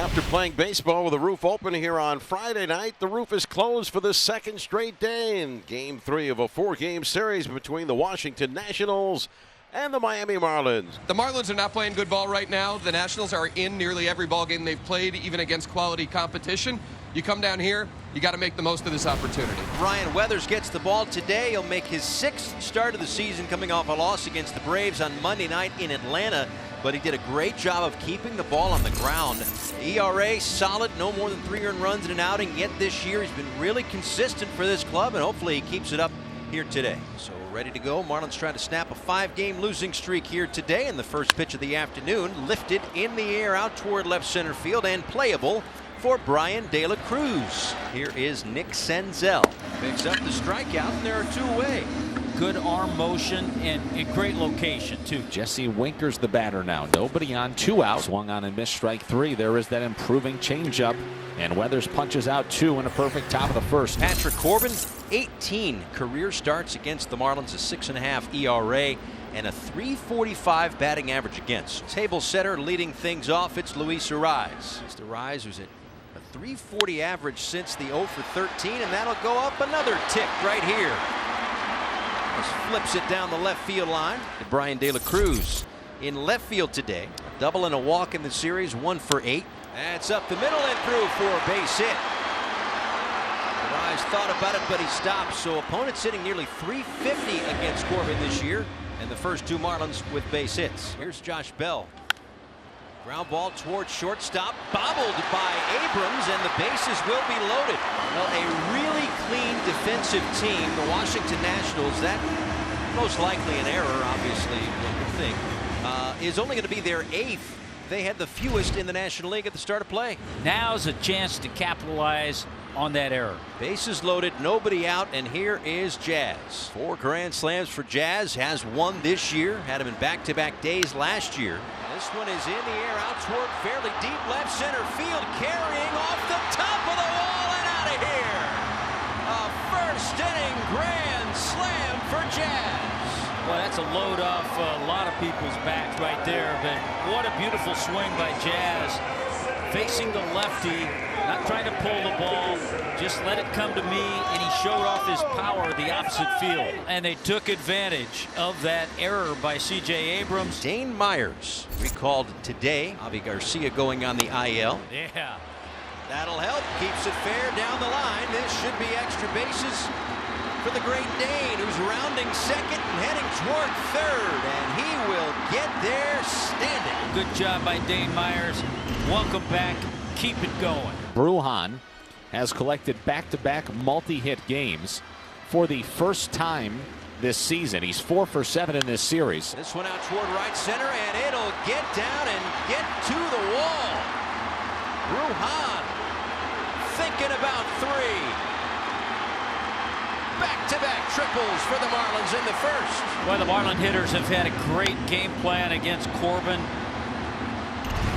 After playing baseball with the roof open here on Friday night, the roof is closed for the second straight day in Game 3 of a 4-game series between the Washington Nationals and the Miami Marlins. The Marlins are not playing good ball right now. The Nationals are in nearly every ball game they've played, even against quality competition. You come down here, you got to make the most of this opportunity. Ryan Weathers gets the ball today. He'll make his 6th start of the season, coming off a loss against the Braves on Monday night in Atlanta. But he did a great job of keeping the ball on the ground. ERA solid, no more than 3 earned runs in an outing. Yet this year he's been really consistent for this club, and hopefully he keeps it up here today. So we're ready to go. Marlins trying to snap a 5-game losing streak here today. And the first pitch of the afternoon lifted in the air out toward left center field and playable for Brian De La Cruz. Here is Nick Senzel. Picks up the strikeout, and there are 2 away. Good arm motion and a great location, too. Jesse Winker's the batter now. Nobody on, 2 out. Swung on and missed strike 3. There is that improving changeup. And Weathers punches out 2 in a perfect top of the first. Patrick Corbin, 18 career starts against the Marlins, a 6.5 ERA and a .345 batting average against. Table setter leading things off, it's Luis Arraez. Mr. Arraez, who's at a .340 average since the 0 for 13, and that'll go up another tick right here. Just flips it down the left field line. And Brian De La Cruz in left field today. A double and a walk in the series, 1 for 8. That's up the middle and through for a base hit. Arraez thought about it, but he stopped. So opponents hitting nearly .350 against Corbin this year, and the first 2 Marlins with base hits. Here's Josh Bell. Ground ball towards shortstop, bobbled by Abrams, and the bases will be loaded. Well, a really clean defensive team, the Washington Nationals. That most likely an error, obviously, one would think, is only going to be their 8th. They had the fewest in the National League at the start of play. Now's a chance to capitalize on that error. Bases loaded, nobody out, and here is Jazz. 4 grand slams for Jazz, has 1 this year, had him in back-to-back days last year. This one is in the air out toward fairly deep left center field, carrying off the top of the wall and out of here. A first inning grand slam for Jazz. Well, that's a load off a lot of people's backs right there, but what a beautiful swing by Jazz. Facing the lefty, not trying to pull the ball, just let it come to me, and he showed off his power the opposite field. And they took advantage of that error by C.J. Abrams. Dane Myers recalled today. Javi Garcia going on the IL. Yeah. That'll help. Keeps it fair down the line. This should be extra bases for the great Dane, who's rounding second and heading toward third, and he will get there standing. Good job by Dane Myers. Welcome back. Keep it going. Brujan has collected back-to-back multi-hit games for the first time this season. He's 4 for 7 in this series. This one out toward right center, and it'll get down and get to the wall. Brujan thinking about 3. Back-to-back triples for the Marlins in the first. Well, the Marlin hitters have had a great game plan against Corbin.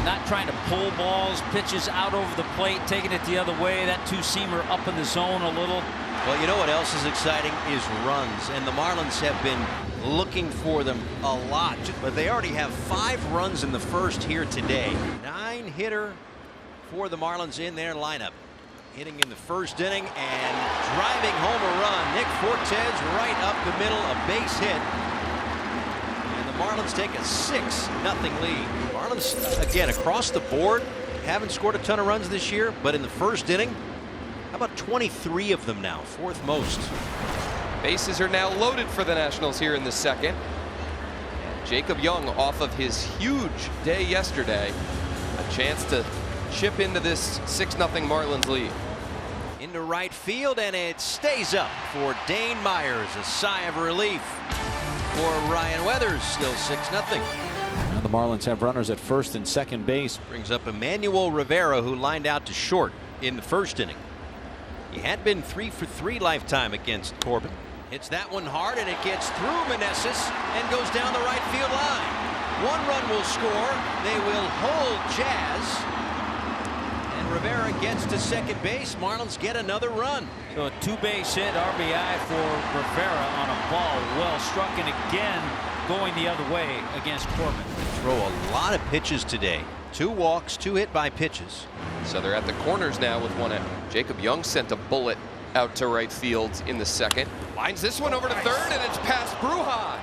Not trying to pull balls, pitches out over the plate, taking it the other way. That 2-seamer up in the zone a little. Well, you know what else is exciting is runs, and the Marlins have been looking for them a lot, but they already have 5 runs in the first here today. 9-hitter for the Marlins in their lineup. Hitting in the first inning and driving home a run. Nick Fortes right up the middle, a base hit. And the Marlins take a 6-0 lead. Marlins, again, across the board, haven't scored a ton of runs this year, but in the first inning, how about 23 of them now, 4th most. Bases are now loaded for the Nationals here in the second. Jacob Young, off of his huge day yesterday, a chance to chip into this 6-0 Marlins lead. Into right field, and it stays up for Dane Myers. A sigh of relief for Ryan Weathers. Still 6-0. Now the Marlins have runners at first and second base. Brings up Emmanuel Rivera, who lined out to short in the first inning. He had been 3 for 3 lifetime against Corbin. Hits that one hard, and it gets through Meneses and goes down the right field line. 1 run will score. They will hold Jazz. Rivera gets to second base. Marlins get another run. So a 2-base hit, RBI for Rivera on a ball well struck, and again going the other way against Corbin. throw a lot of pitches today. 2 walks, 2 hit by pitches. So they're at the corners now with 1 out. Jacob Young sent a bullet out to right field in the second. Lines this one over to third, and it's past Brujan.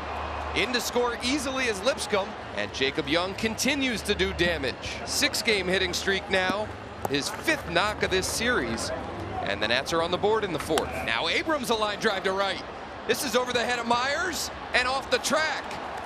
In to score easily is Lipscomb, and Jacob Young continues to do damage. 6-game hitting streak now, his 5th knock of this series, and the Nats are on the board in the 4th. Now Abrams a line drive to right. This is over the head of Myers and off the track.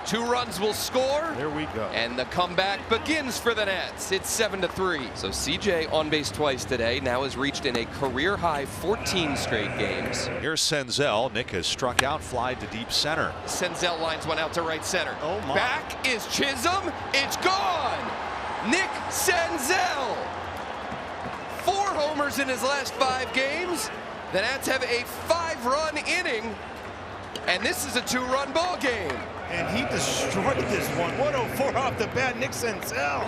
2 runs will score. There we go. And the comeback begins for the Nats. It's 7-3. So CJ on base twice today. Now has reached in a career high 14 straight games. Here's Senzel. Nick has struck out, fly to deep center. Senzel lines one out to right center. Oh my. Back is Chisholm. It's gone. Nick Senzel. 4 homers in his last 5 games. The Nats have a 5-run inning. And this is a 2-run ball game. And he destroyed this one. 104 off the bat, Nick Senzel.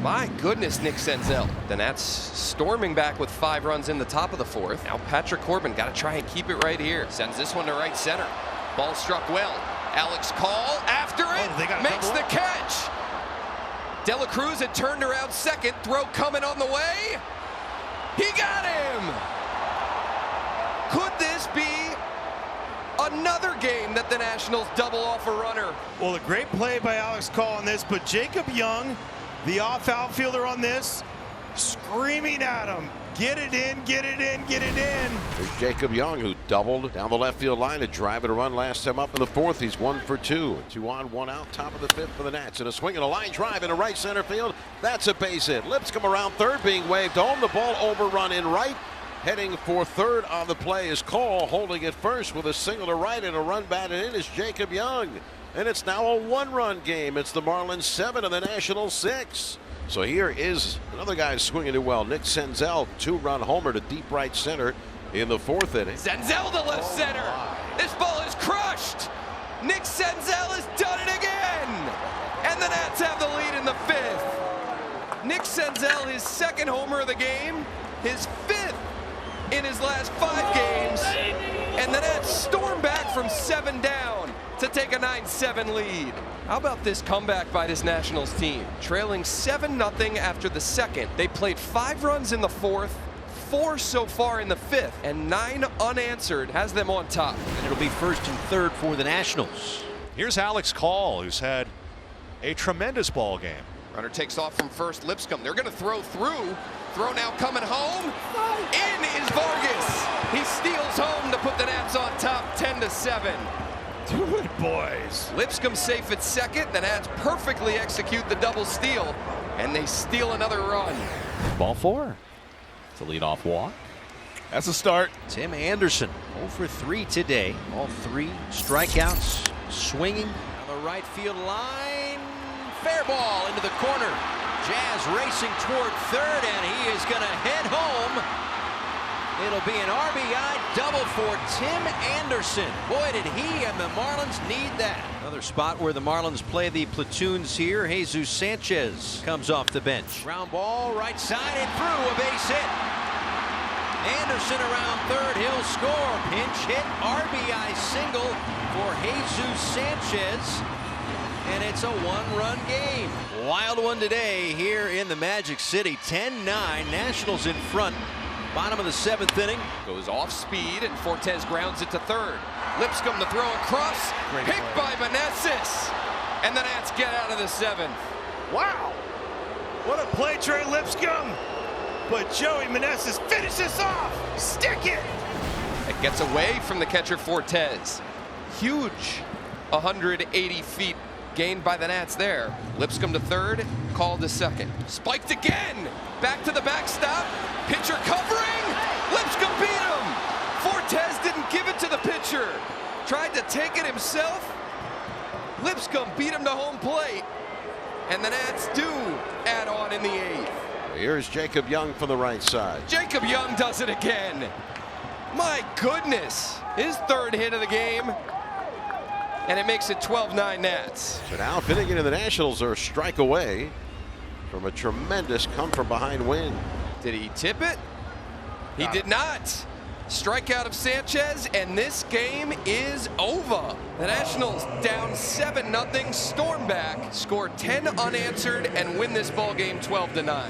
My goodness, Nick Senzel. The Nats storming back with 5 runs in the top of the 4th. Now Patrick Corbin got to try and keep it right here. Sends this one to right center. Ball struck well. Alex Call after it, makes the catch. De La Cruz had turned around second. Throw coming on the way. He got him. Could this be another game that the Nationals double off a runner? Well, a great play by Alex Call on this, but Jacob Young, the off outfielder on this, screaming at him. Get it in, get it in, get it in. There's Jacob Young, who doubled down the left field line to drive it a run last time up in the 4th. He's 1 for 2. 2 on, 1 out, top of the 5th for the Nats. And a swing and a line drive into right center field. That's a base hit. Lipscomb around third, being waved home. The ball overrun in right. Heading for third on the play is Cole. Holding it first with a single to right and a run batted in is Jacob Young. And it's now a 1-run game. It's the Marlins 7 and the Nationals 6. So here is another guy swinging it well. Nick Senzel, 2-run homer to deep right center in the 4th inning. Senzel to left center. This ball is crushed. Nick Senzel has done it again. And the Nats have the lead in the 5th. Nick Senzel, his 2nd homer of the game, his 5th in his last 5 games, and the Nats storm back from 7 down to take a 9-7 lead. How about this comeback by this Nationals team? Trailing 7-0 after the 2nd. They played 5 runs in the 4th, 4 so far in the 5th, and 9 unanswered has them on top. And it'll be 1st and 3rd for the Nationals. Here's Alex Call, who's had a tremendous ball game. Runner takes off from first. Lipscomb. They're going to throw through. Throw now coming home. In is Vargas. He steals home to put the Nats on top 10-7. Do it, boys. Lipscomb safe at second. The Nats perfectly execute the double steal, and they steal another run. Ball 4. It's a leadoff walk. That's a start. Tim Anderson 0 for 3 today. All 3 strikeouts. Swinging on the right field line. Fair ball into the corner. Jazz racing toward third, and he is going to head home. It'll be an RBI double for Tim Anderson. Boy, did he and the Marlins need that. Another spot where the Marlins play the platoons here. Jesus Sanchez comes off the bench. Ground ball, right side and through, a base hit. Anderson around third, he'll score. Pinch hit, RBI single for Jesus Sanchez. And it's a 1-run game. Wild one today here in the Magic City. 10-9, Nationals in front. Bottom of the 7th inning. Goes off speed, and Fortes grounds it to third. Lipscomb to throw across. Picked by Meneses. And the Nats get out of the 7th. Wow. What a play, Trey Lipscomb. But Joey Meneses finishes off. Stick it. It gets away from the catcher Fortes. Huge 180 feet gained by the Nats there. Lipscomb to third, called to second. Spiked again. Back to the backstop. Pitcher covering. Lipscomb beat him. Fortes didn't give it to the pitcher. Tried to take it himself. Lipscomb beat him to home plate. And the Nats do add on in the 8th. Here's Jacob Young from the right side. Jacob Young does it again. My goodness. His 3rd hit of the game. And it makes it 12-9 Nats. So now fitting into the Nationals are a strike away from a tremendous come from behind win. Did he tip it? He did not. Strikeout of Sanchez, and this game is over. The Nationals down 7-0, storm back, score 10 unanswered, and win this ball game 12-9.